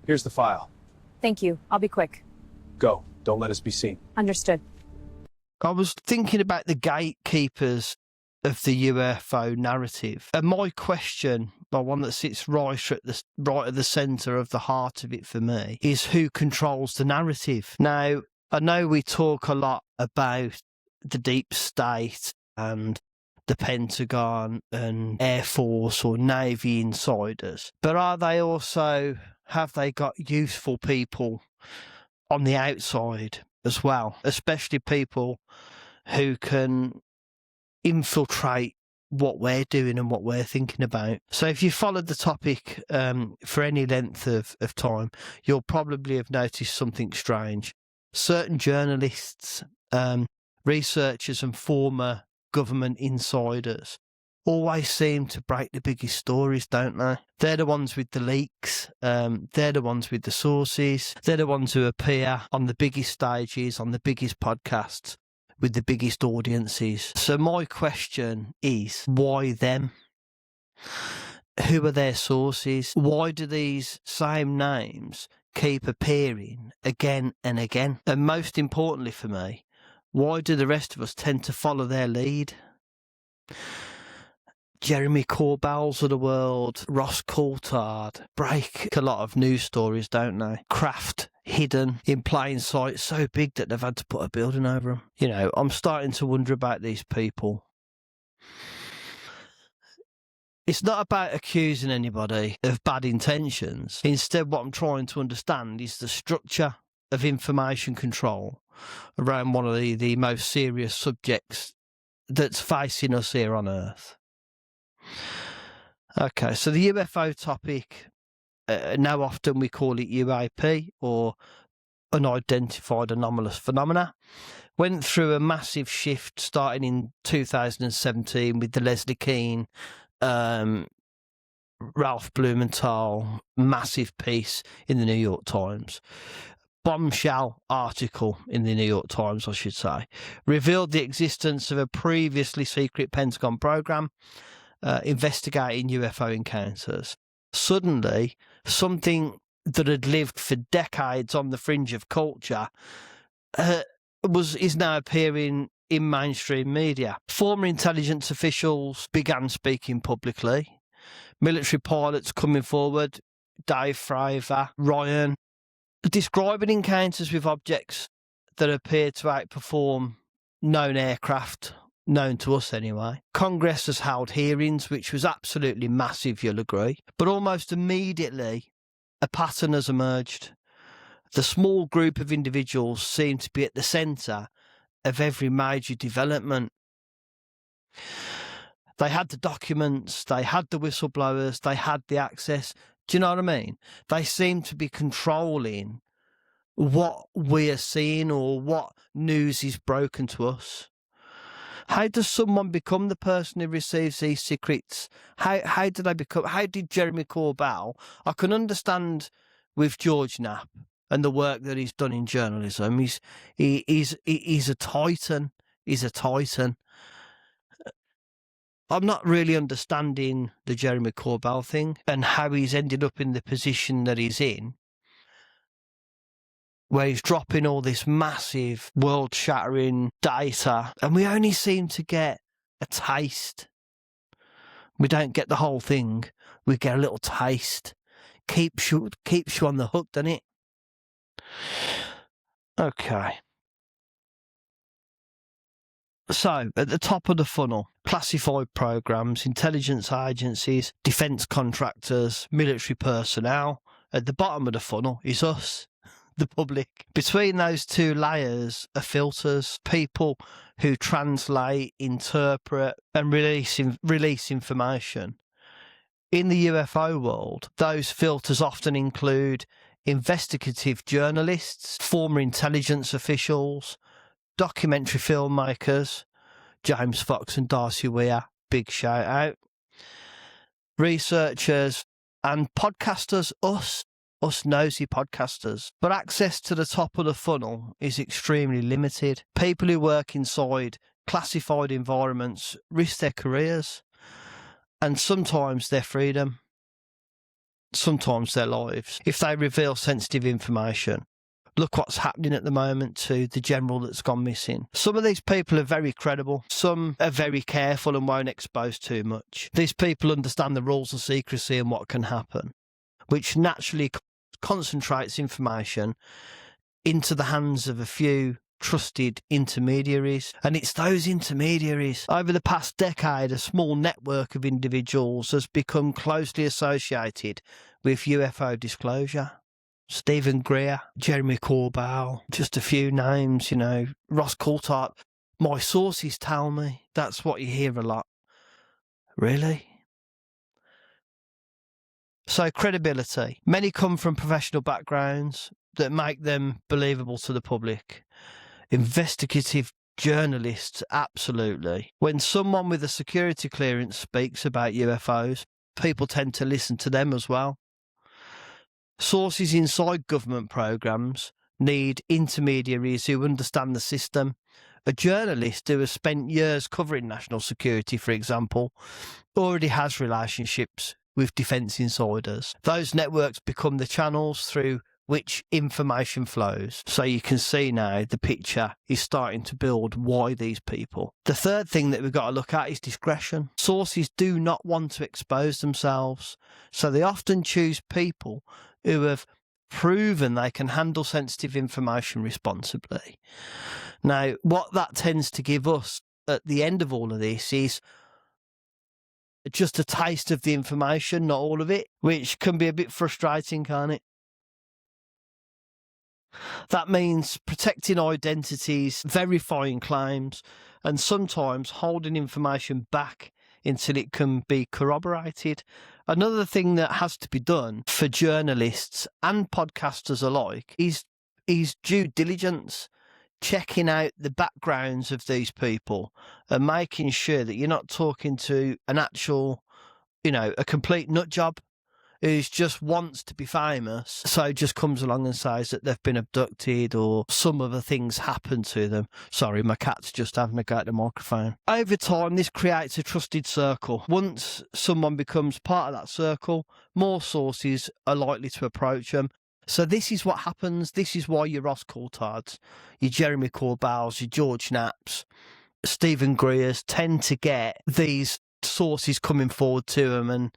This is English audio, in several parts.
Here's the file. Thank you. I'll be quick. Go. Don't let us be seen. Understood. I was thinking about the gatekeepers of the UFO narrative. And my question, the one that sits right at the centre of the heart of it for me, is who controls the narrative. Now, I know we talk a lot about the deep state and the Pentagon and Air Force or Navy insiders, but have they got useful people on the outside as well, especially people who can infiltrate what we're doing and what we're thinking about? So if you followed the topic for any length of time, you'll probably have noticed something strange. Certain journalists, researchers and former government insiders always seem to break the biggest stories, don't they? They're the ones with the leaks. They're the ones with the sources. They're the ones who appear on the biggest stages, on the biggest podcasts, with the biggest audiences. So my question is, why them? Who are their sources? Why do these same names keep appearing again and again? And most importantly for me, why do the rest of us tend to follow their lead? Jeremy Corbell's of the world, Ross Coulthard, break a lot of news stories, don't they? Craft hidden in plain sight, so big that they've had to put a building over them. You know, I'm starting to wonder about these people. It's not about accusing anybody of bad intentions. Instead, what I'm trying to understand is the structure of information control around one of the most serious subjects that's facing us here on Earth. Okay, so the UFO topic, now often we call it UAP, or unidentified anomalous phenomena, went through a massive shift starting in 2017 with the Leslie Kean, Ralph Blumenthal massive piece in the New York Times. Bombshell article in the New York Times, I should say, revealed the existence of a previously secret Pentagon program investigating UFO encounters. Suddenly, something that had lived for decades on the fringe of culture is now appearing in mainstream media. Former intelligence officials began speaking publicly. Military pilots coming forward, Dave Fravor, Ryan, describing encounters with objects that appear to outperform known aircraft, known to us anyway. Congress has held hearings, which was absolutely massive, you'll agree. But almost immediately, a pattern has emerged. The small group of individuals seem to be at the centre of every major development. They had the documents, they had the whistleblowers, they had the access. Do you know what I mean? They seem to be controlling what we are seeing or what news is broken to us. How does someone become the person who receives these secrets? How did Jeremy Corbell? I can understand with George Knapp and the work that he's done in journalism. He's a titan. He's a titan. I'm not really understanding the Jeremy Corbell thing and how he's ended up in the position that he's in, where he's dropping all this massive, world-shattering data, and we only seem to get a taste. We don't get the whole thing. We get a little taste. Keeps you on the hook, doesn't it? Okay. So, at the top of the funnel, classified programs, intelligence agencies, defence contractors, military personnel. At the bottom of the funnel is us, the public. Between those two layers are filters, people who translate, interpret and release information. In the UFO world, those filters often include investigative journalists, former intelligence officials, documentary filmmakers, James Fox and Darcy Weir, big shout out, researchers and podcasters, us nosy podcasters. But access to the top of the funnel is extremely limited. People who work inside classified environments risk their careers and sometimes their freedom. sometimes their lives, if they reveal sensitive information. Look what's happening at the moment to the general that's gone missing. Some of these people are very credible. Some are very careful and won't expose too much. These people understand the rules of secrecy and what can happen, which naturally concentrates information into the hands of a few trusted intermediaries. And it's those intermediaries. Over the past decade, a small network of individuals has become closely associated with UFO disclosure. Stephen Greer, Jeremy Corbell, just a few names, Ross Coulthard. My sources tell me. That's what you hear a lot. Really? So credibility. Many come from professional backgrounds that make them believable to the public. Investigative journalists, absolutely. When someone with a security clearance speaks about UFOs, people tend to listen to them as well. Sources inside government programs need intermediaries who understand the system. A journalist who has spent years covering national security, for example, already has relationships with defence insiders. Those networks become the channels through which information flows. So you can see now the picture is starting to build why these people. The third thing that we've got to look at is discretion. Sources do not want to expose themselves, so they often choose people who have proven they can handle sensitive information responsibly. Now, what that tends to give us at the end of all of this is just a taste of the information, not all of it, which can be a bit frustrating, can't it? That means protecting identities, verifying claims, and sometimes holding information back until it can be corroborated. Another thing that has to be done for journalists and podcasters alike is due diligence, checking out the backgrounds of these people and making sure that you're not talking to an actual, a complete nut job who just wants to be famous, so just comes along and says that they've been abducted or some other things happen to them. Sorry, my cat's just having a go at the microphone. Over time, this creates a trusted circle. Once someone becomes part of that circle, more sources are likely to approach them. So this is what happens. This is why your Ross Coulthards, your Jeremy Corbells, your George Knapps, Stephen Greers tend to get these sources coming forward to them, and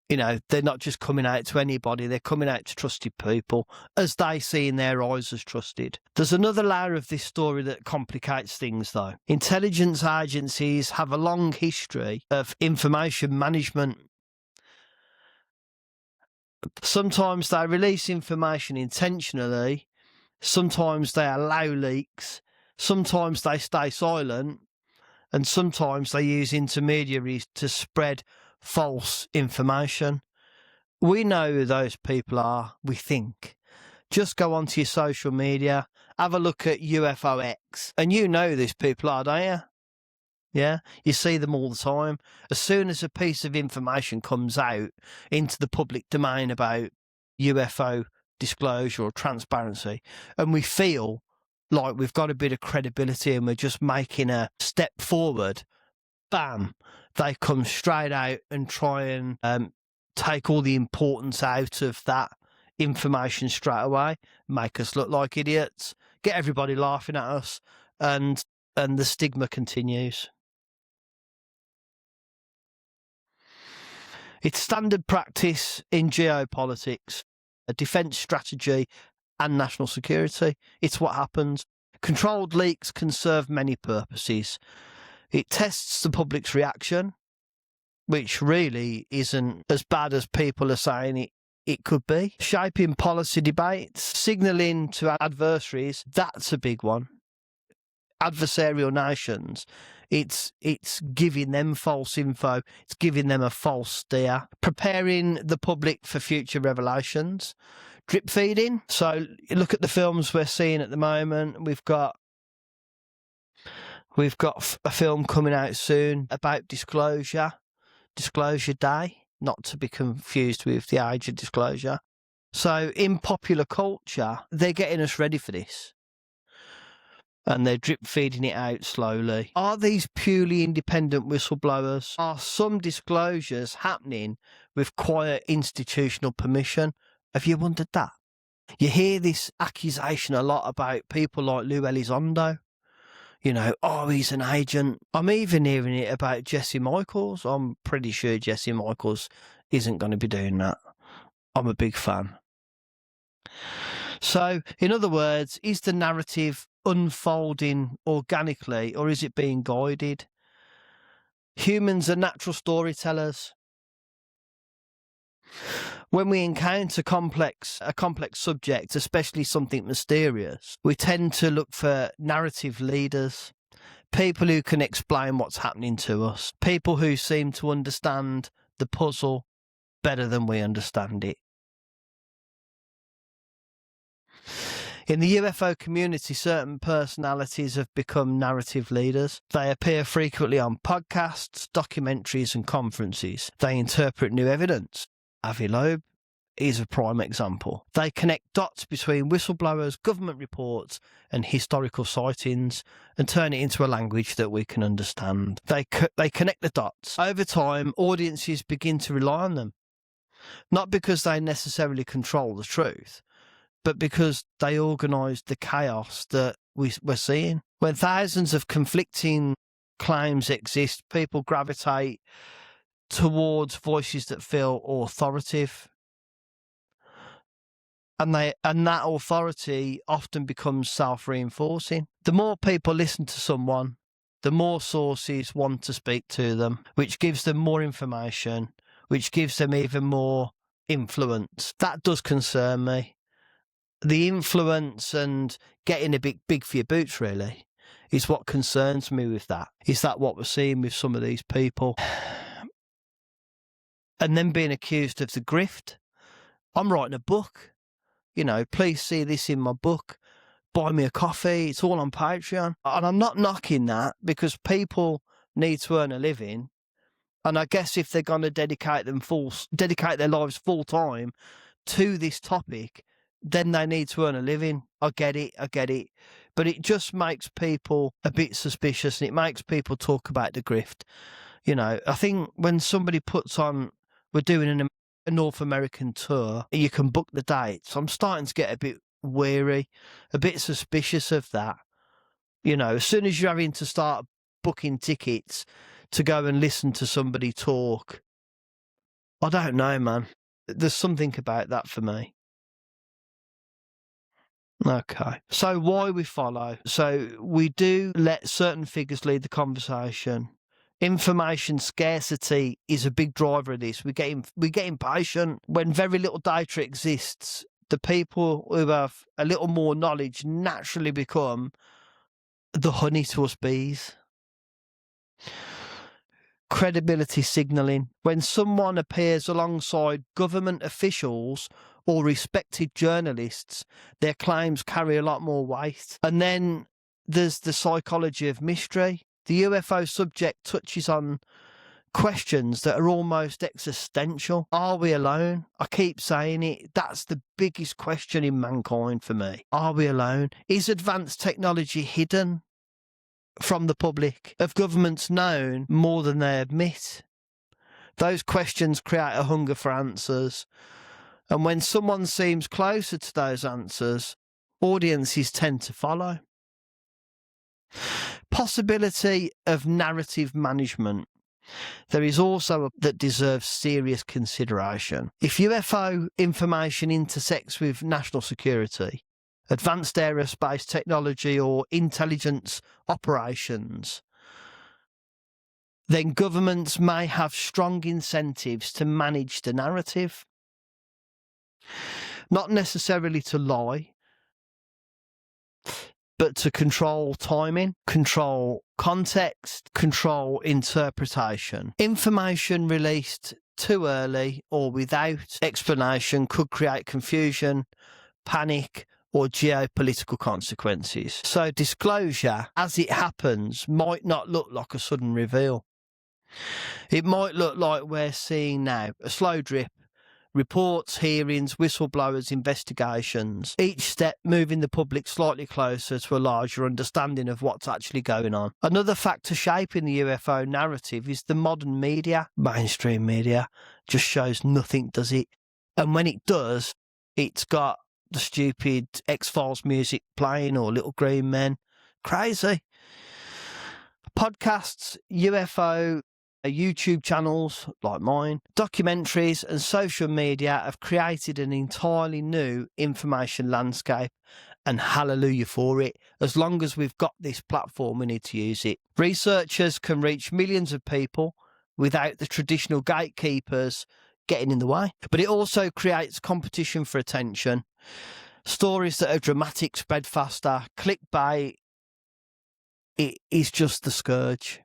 they're not just coming out to anybody, they're coming out to trusted people as they see in their eyes as trusted. There's another layer of this story that complicates things, though. Intelligence agencies have a long history of information management. Sometimes they release information intentionally, sometimes they allow leaks, sometimes they stay silent, and sometimes they use intermediaries to spread false information. We know who those people are, we think. Just go onto your social media, have a look at UFOX, and you know who these people are, don't you? Yeah, you see them all the time. As soon as a piece of information comes out into the public domain about UFO disclosure or transparency, and we feel like we've got a bit of credibility and we're just making a step forward, bam, they come straight out and try and take all the importance out of that information straight away, make us look like idiots, get everybody laughing at us, and the stigma continues. It's standard practice in geopolitics, a defence strategy and national security. It's what happens. Controlled leaks can serve many purposes. It tests the public's reaction, which really isn't as bad as people are saying it could be. Shaping policy debates, signalling to adversaries, that's a big one. Adversarial nations, it's giving them false info, it's giving them a false steer, preparing the public for future revelations, drip feeding. So look at the films we're seeing at the moment. We've got a film coming out soon about Disclosure Day, not to be confused with the age of disclosure. So in popular culture, they're getting us ready for this. And they're drip feeding it out slowly. Are these purely independent whistleblowers? Are some disclosures happening with quiet institutional permission. Have you wondered that? You hear this accusation a lot about people like Lou Elizondo. You know, oh, he's an agent. I'm even hearing it about Jesse Michaels. I'm pretty sure Jesse Michaels isn't going to be doing that. I'm a big fan. So, in other words, is the narrative unfolding organically or is it being guided? Humans are natural storytellers. When we encounter a complex subject, especially something mysterious, we tend to look for narrative leaders, people who can explain what's happening to us, people who seem to understand the puzzle better than we understand it. In the UFO community, certain personalities have become narrative leaders. They appear frequently on podcasts, documentaries and conferences. They interpret new evidence. Avi Loeb is a prime example. They connect dots between whistleblowers, government reports and historical sightings and turn it into a language that we can understand. They connect the dots. Over time, audiences begin to rely on them, not because they necessarily control the truth, but because they organise the chaos that we're seeing. When thousands of conflicting claims exist, people gravitate towards voices that feel authoritative. And that authority often becomes self-reinforcing. The more people listen to someone, the more sources want to speak to them, which gives them more information, which gives them even more influence. That does concern me. The influence and getting a bit big for your boots, really, is what concerns me with that. Is that what we're seeing with some of these people? And then being accused of the grift. I'm writing a book. You know, please see this in my book. Buy me a coffee. It's all on Patreon. And I'm not knocking that because people need to earn a living. And I guess if they're going to dedicate their lives full time to this topic, then they need to earn a living. I get it. But it just makes people a bit suspicious and it makes people talk about the grift. You know, I think when somebody puts on, we're doing a North American tour, you can book the dates. I'm starting to get a bit wary, a bit suspicious of that. You know, as soon as you're having to start booking tickets to go and listen to somebody talk, I don't know, man. There's something about that for me. Okay. So why we follow? So we do let certain figures lead the conversation. Information scarcity is a big driver of this. We get impatient. When very little data exists, the people who have a little more knowledge naturally become the honey to us bees. Credibility signalling. When someone appears alongside government officials or respected journalists, their claims carry a lot more weight. And then there's the psychology of mystery. The UFO subject touches on questions that are almost existential. Are we alone? I keep saying it. That's the biggest question in mankind for me. Are we alone? Is advanced technology hidden from the public? Have governments known more than they admit? Those questions create a hunger for answers. And when someone seems closer to those answers, audiences tend to follow. Possibility of narrative management. There is also that deserves serious consideration. If UFO information intersects with national security, advanced aerospace technology or intelligence operations, then governments may have strong incentives to manage the narrative. Not necessarily to lie, but to control timing, control context, control interpretation. Information released too early or without explanation could create confusion, panic, or geopolitical consequences. So disclosure, as it happens, might not look like a sudden reveal. It might look like we're seeing now, a slow drip. Reports, hearings, whistleblowers, investigations, each step moving the public slightly closer to a larger understanding of what's actually going on. Another factor shaping the UFO narrative is the modern media, mainstream media. just shows nothing, does it? And when it does, it's got the stupid X-Files music playing or Little Green Men. Crazy. Podcasts, UFO, YouTube channels like mine, documentaries and social media have created an entirely new information landscape, and hallelujah for it. As long as we've got this platform, we need to use it. Researchers can reach millions of people without the traditional gatekeepers getting in the way. But it also creates competition for attention. Stories that are dramatic spread faster. Clickbait, it is just the scourge.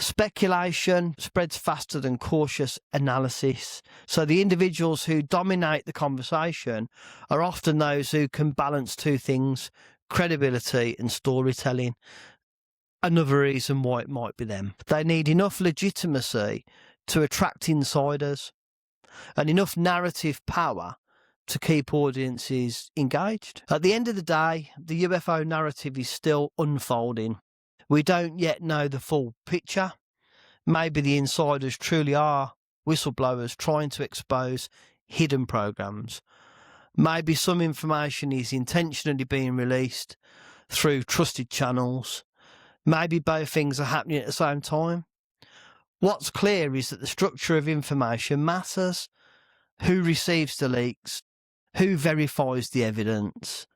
Speculation spreads faster than cautious analysis. So the individuals who dominate the conversation are often those who can balance two things: credibility and storytelling. Another reason why it might be them. They need enough legitimacy to attract insiders and enough narrative power to keep audiences engaged. At the end of the day, the UFO narrative is still unfolding. We don't yet know the full picture. Maybe the insiders truly are whistleblowers trying to expose hidden programs. Maybe some information is intentionally being released through trusted channels. Maybe both things are happening at the same time. What's clear is that the structure of information matters. Who receives the leaks? Who verifies the evidence?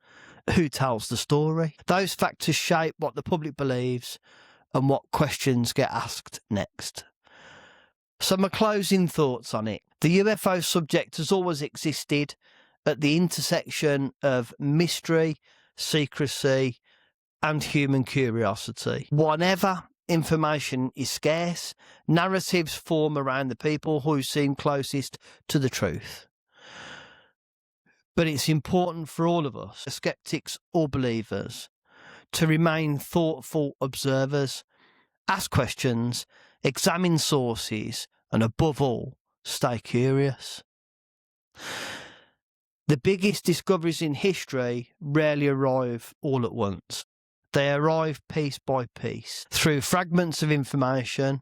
Who tells the story? Those factors shape what the public believes and what questions get asked next. So my closing thoughts on it. The UFO subject has always existed at the intersection of mystery, secrecy, and human curiosity. Whenever information is scarce, narratives form around the people who seem closest to the truth. But it's important for all of us, skeptics or believers, to remain thoughtful observers, ask questions, examine sources, and above all, stay curious. The biggest discoveries in history rarely arrive all at once. They arrive piece by piece, through fragments of information,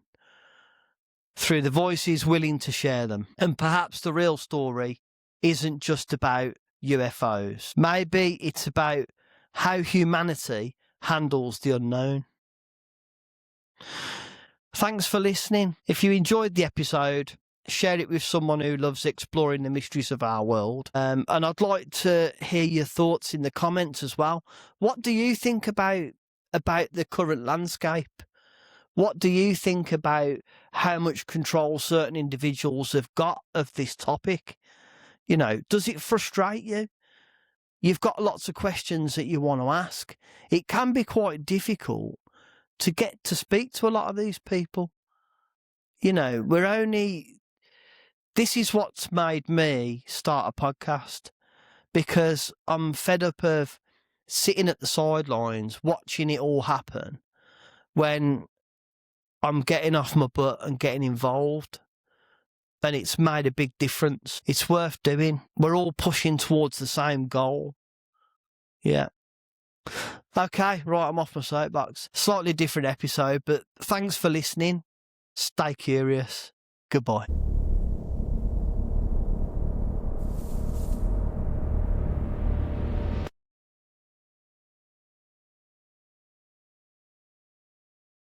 through the voices willing to share them. And perhaps the real story isn't just about UFOs. Maybe it's about how humanity handles the unknown. Thanks for listening. If you enjoyed the episode, share it with someone who loves exploring the mysteries of our world. And I'd like to hear your thoughts in the comments as well. What do you think about the current landscape? What do you think about how much control certain individuals have got of this topic? You know, does it frustrate you? You've got lots of questions that you want to ask. It can be quite difficult to get to speak to a lot of these people. You know, this is what's made me start a podcast, because I'm fed up of sitting at the sidelines watching it all happen when I'm getting off my butt and getting involved. And it's made a big difference. It's worth doing. We're all pushing towards the same goal. Yeah. Okay, right, I'm off my soapbox. Slightly different episode, but thanks for listening. Stay curious. Goodbye.